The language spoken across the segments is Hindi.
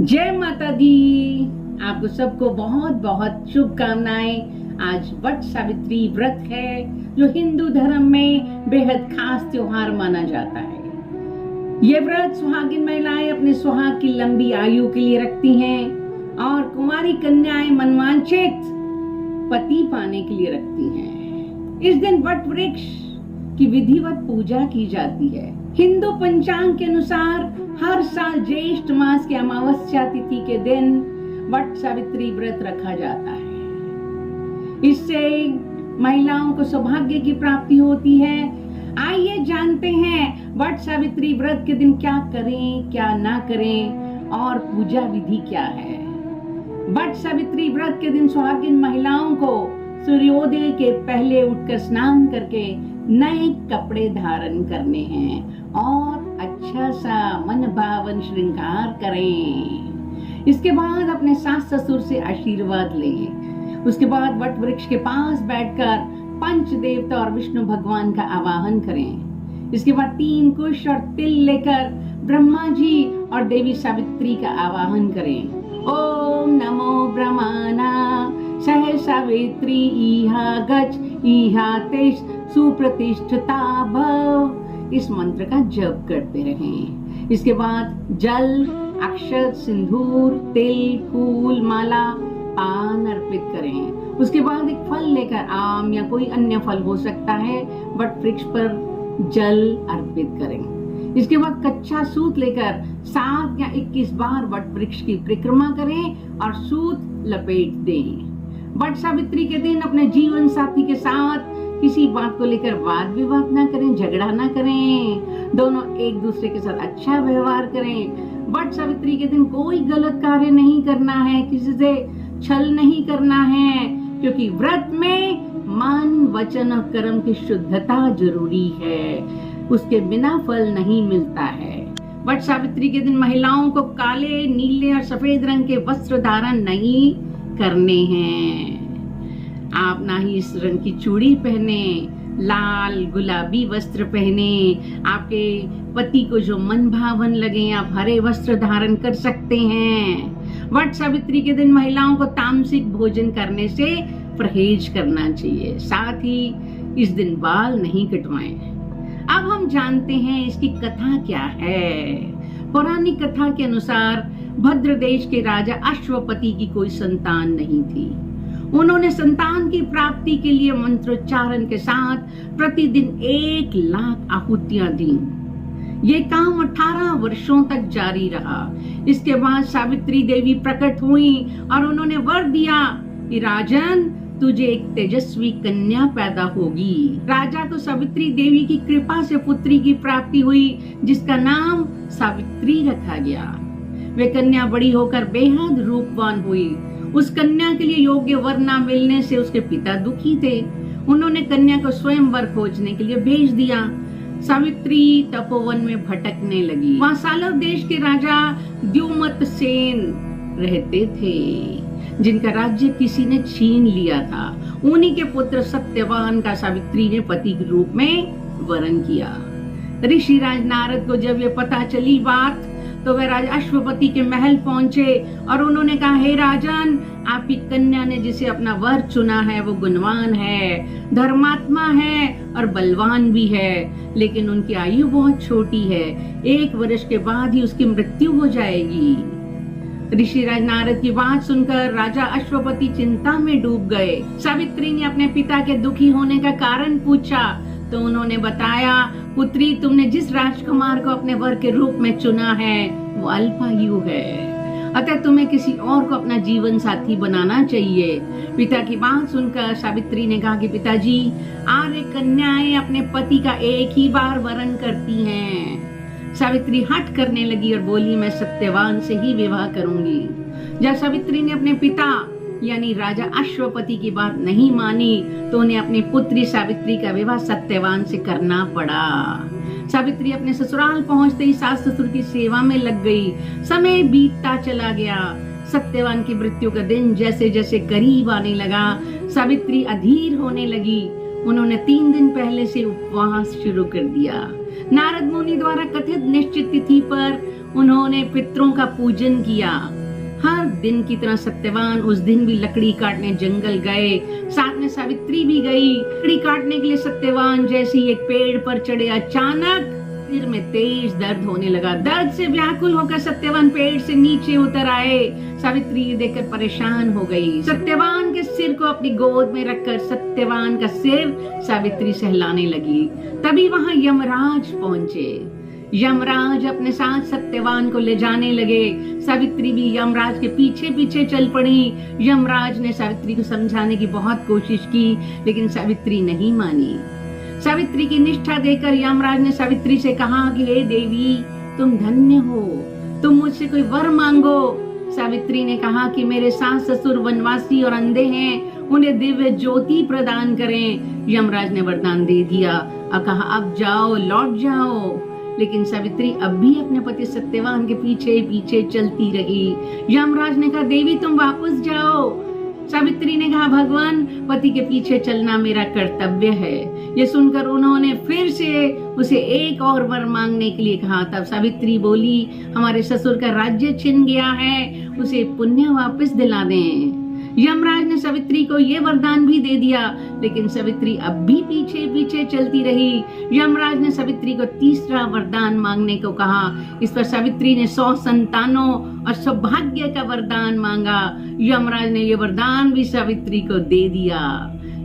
जय माता दी। आपको सबको बहुत बहुत शुभकामनाएं। आज वट सावित्री व्रत है जो हिंदू धर्म में बेहद खास त्योहार माना जाता है। ये व्रत सुहागिन महिलाएं अपने सुहाग की लंबी आयु के लिए रखती हैं और कुंवारी कन्याएं मनवांछित पति पाने के लिए रखती हैं। इस दिन वट वृक्ष की विधिवत पूजा की जाती है। हिंदू पंचांग के अनुसार हर साल ज्येष्ठ मास की अमावस्या तिथि के दिन वट सावित्री व्रत रखा जाता है। इससे महिलाओं को सौभाग्य की प्राप्ति होती है। आइए जानते हैं वट सावित्री व्रत के दिन क्या करें, क्या ना करें और पूजा विधि क्या है। वट सावित्री व्रत के दिन सुहागिन महिलाओं को सूर्योदय के पहले उठकर स्नान करके नए कपड़े धारण करने हैं और अच्छा सा मन भावन श्रृंगार करें। इसके बाद अपने सास ससुर से आशीर्वाद लें। उसके बाद वट वृक्ष के पास बैठकर पंच देवता और विष्णु भगवान का आवाहन करें। इसके बाद 3 कुश और तिल लेकर ब्रह्मा जी और देवी सावित्री का आवाहन करें। ओम नमो ब्रह्मणा सह सावित्री इहा गच्छ इहा तिष्ठ सुप्रतिष्ठिता भव। इस मंत्र का जप करते रहें। इसके बाद जल, अक्षत, सिंदूर, तिल, फूल, माला, पान अर्पित करें। उसके बाद एक फल लेकर, आम या कोई अन्य फल हो सकता है, वट वृक्ष पर जल अर्पित करें। इसके बाद कच्चा सूत लेकर 7 या 21 बार वट वृक्ष की परिक्रमा करें और सूत लपेट दें। वट सावित्री के दिन अपने जीवन साथी के साथ किसी बात को लेकर वाद विवाद ना करें, झगड़ा ना करें। दोनों एक दूसरे के साथ अच्छा व्यवहार करें। वट सावित्री के दिन कोई गलत कार्य नहीं करना है, किसी से छल नहीं करना है, क्योंकि व्रत में मन, वचन और कर्म की शुद्धता जरूरी है। उसके बिना फल नहीं मिलता है। वट सावित्री के दिन महिलाओं को काले, नीले और सफेद रंग के वस्त्र धारण नहीं करने हैं। आप ना ही इस रंग की चूड़ी पहने, लाल गुलाबी वस्त्र पहने। आपके पति को जो मन भावन लगे आप हरे वस्त्र धारण कर सकते हैं। वट सावित्री के दिन महिलाओं को तामसिक भोजन करने से परहेज करना चाहिए। साथ ही इस दिन बाल नहीं कटवाएं। अब हम जानते हैं इसकी कथा क्या है। पौराणिक कथा के अनुसार भद्र देश के राजा अश्वपति की कोई संतान नहीं थी। उन्होंने संतान की प्राप्ति के लिए मंत्रोच्चारण के साथ प्रतिदिन 1 लाख आहुतियां दी। ये काम 18 वर्षों तक जारी रहा। इसके बाद सावित्री देवी प्रकट हुई और उन्होंने वर दिया कि राजन, तुझे एक तेजस्वी कन्या पैदा होगी। राजा को सावित्री देवी की कृपा से पुत्री की प्राप्ति हुई, जिसका नाम सावित्री रखा गया। वे कन्या बड़ी होकर बेहद रूपवान हुई। उस कन्या के लिए योग्य वर न मिलने से उसके पिता दुखी थे। उन्होंने कन्या को स्वयंवर खोजने के लिए भेज दिया। सावित्री तपोवन में भटकने लगी। वहाँ सालव देश के राजा द्युमत सेन रहते थे, जिनका राज्य किसी ने छीन लिया था। उन्हीं के पुत्र सत्यवान का सावित्री ने पति के रूप में वरण किया। ऋषि राज नारद को जब ये पता चली बात, तो वे राजा अश्वपति के महल पहुंचे और उन्होंने कहा, हे राजन, आपकी कन्या ने जिसे अपना वर चुना है वो गुणवान है, धर्मात्मा है और बलवान भी है, लेकिन उनकी आयु बहुत छोटी है। 1 वर्ष के बाद ही उसकी मृत्यु हो जाएगी। ऋषिराज नारद की बात सुनकर राजा अश्वपति चिंता में डूब गए। सावित्री ने अपने पिता के दुखी होने का कारण पूछा, तो उन्होंने बताया, पुत्री, तुमने जिस राजकुमार को अपने वर के रूप में चुना है वो अल्पायु है, अतः तुम्हें किसी और को अपना जीवन साथी बनाना चाहिए। पिता की बात सुनकर सावित्री ने कहा कि पिताजी, आर्य कन्याएं अपने पति का एक ही बार वरण करती हैं। सावित्री हठ करने लगी और बोली, मैं सत्यवान से ही विवाह करूंगी। जब सावित्री ने अपने पिता यानी राजा अश्वपति की बात नहीं मानी, तो उन्हें अपनी पुत्री सावित्री का विवाह सत्यवान से करना पड़ा। सावित्री अपने ससुराल पहुंचते ही सास ससुर की सेवा में लग गई। समय बीतता चला गया। सत्यवान की मृत्यु का दिन जैसे जैसे करीब आने लगा, सावित्री अधीर होने लगी। उन्होंने 3 दिन पहले से उपवास शुरू कर दिया। नारद मुनि द्वारा कथित निश्चित तिथि पर उन्होंने पितरों का पूजन किया। हर दिन की तरह सत्यवान उस दिन भी लकड़ी काटने जंगल गए, साथ में सावित्री भी गई। लकड़ी काटने के लिए सत्यवान जैसे ही एक पेड़ पर चढ़े, अचानक सिर में तेज दर्द होने लगा। दर्द से व्याकुल होकर सत्यवान पेड़ से नीचे उतर आए। सावित्री देखकर परेशान हो गई। सत्यवान के सिर को अपनी गोद में रखकर सत्यवान का सिर सावित्री सहलाने लगी। तभी वहां यमराज पहुंचे। यमराज अपने साथ सत्यवान को ले जाने लगे। सावित्री भी यमराज के पीछे पीछे चल पड़ी। यमराज ने सावित्री को समझाने की बहुत कोशिश की, लेकिन सावित्री नहीं मानी। सावित्री की निष्ठा देखकर यमराज ने सावित्री से कहा कि हे देवी, तुम धन्य हो, तुम मुझसे कोई वर मांगो। सावित्री ने कहा कि मेरे सास ससुर वनवासी और अंधे हैं, उन्हें दिव्य ज्योति प्रदान करें। यमराज ने वरदान दे दिया और कहा अब जाओ, लौट जाओ। लेकिन सावित्री अब भी अपने पति सत्यवान के पीछे पीछे चलती रही। यमराज ने कहा देवी तुम वापस जाओ। सावित्री ने कहा भगवान, पति के पीछे चलना मेरा कर्तव्य है। ये सुनकर उन्होंने फिर से उसे एक और वर मांगने के लिए कहा। तब सावित्री बोली हमारे ससुर का राज्य छिन गया है, उसे पुण्य वापस दिला दें। यमराज ने सावित्री को ये वरदान भी दे दिया, लेकिन सावित्री अब भी पीछे पीछे चलती रही। यमराज ने सावित्री को तीसरा वरदान मांगने को कहा। इस पर सावित्री ने 100 संतानों और सौभाग्य का वरदान मांगा। यमराज ने ये वरदान भी सावित्री को दे दिया,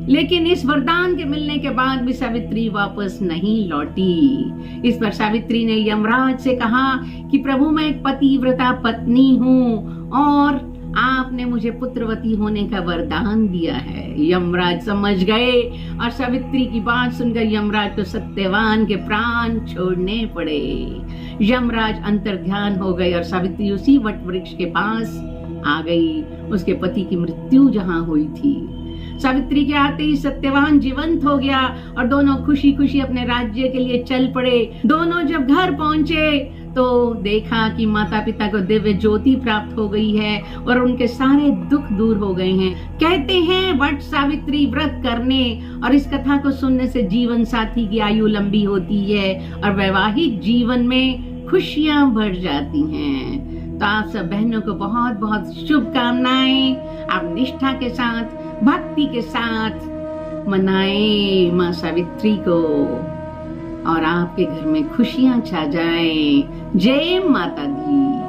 लेकिन इस वरदान के मिलने के बाद भी सावित्री वापस नहीं लौटी। इस पर सावित्री ने यमराज से कहा कि प्रभु मैं एक पतिव्रता पत्नी हूँ और आपने मुझे पुत्रवती होने का वरदान दिया है। यमराज समझ गए और सावित्री की बात सुनकर यमराज को सत्यवान के प्राण छोड़ने पड़े। यमराज अंतर्ध्यान हो गए और सावित्री उसी वट वृक्ष के पास आ गई, उसके पति की मृत्यु जहाँ हुई थी। सावित्री के आते ही सत्यवान जीवंत हो गया और दोनों खुशी खुशी अपने राज्य के लिए चल पड़े। दोनों जब घर पहुंचे तो देखा कि माता पिता को दिव्य ज्योति प्राप्त हो गई है और उनके सारे दुख दूर हो गए हैं। कहते हैं वट सावित्री व्रत करने और इस कथा को सुनने से जीवन साथी की आयु लंबी होती है और वैवाहिक जीवन में खुशियां बढ़ जाती हैं। तो आप सब बहनों को बहुत बहुत शुभकामनाएं। आप निष्ठा के साथ, भक्ति के साथ मनाएं माँ सावित्री को और आपके घर में खुशियां छा जाएं। जय माता दी।